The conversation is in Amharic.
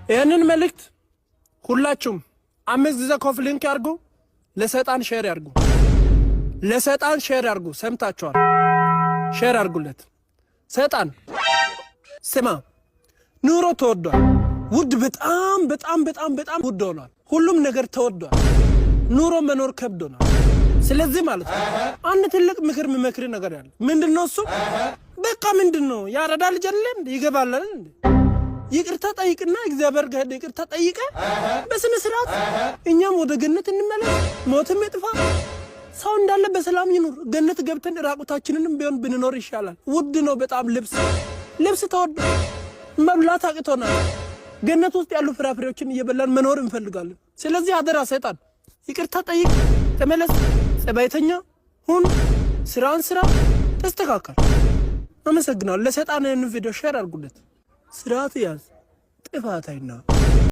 ይህንን መልእክት ሁላችሁም 5 ጊዜ ኮፒ ሊንክ ያርጉ፣ ለሰይጣን ሼር ያርጉ፣ ለሰይጣን ሼር ያርጉ። ሰምታችኋል? ሼር ያርጉለት። ሰይጣን ስማ፣ ኑሮ ተወዷል። ውድ በጣም በጣም በጣም በጣም ውድ ሆኗል። ሁሉም ነገር ተወዷል። ኑሮ መኖር ከብዶናል። ስለዚህ ማለት ነው አንድ ትልቅ ምክር መመክር ነገር ያለ ምንድነው እሱ? በቃ ምንድነው ያረዳ ልጅ አይደል ይገባል አይደል? ይቅርታ ጠይቅና እግዚአብሔር ጋር ይቅርታ ጠይቀ በስነ ስርዓት እኛም ወደ ገነት እንመለስ። ሞትም ይጥፋ፣ ሰው እንዳለ በሰላም ይኑር። ገነት ገብተን ራቁታችንንም ቢሆን ብንኖር ይሻላል። ውድ ነው በጣም ልብስ ተወዶ መብላት አቅቶናል። ገነት ውስጥ ያሉ ፍራፍሬዎችን እየበላን መኖር እንፈልጋለን። ስለዚህ አደራ ሰይጣን ይቅርታ ጠይቅ፣ ተመለስ፣ ጸባይተኛ ሁን፣ ስራን ስራ፣ ተስተካከል። አመሰግናለሁ። ለሰይጣን ይህን ቪዲዮ ሼር አድርጉለት። ስርዓት ያዝ፣ ጥፋት አይና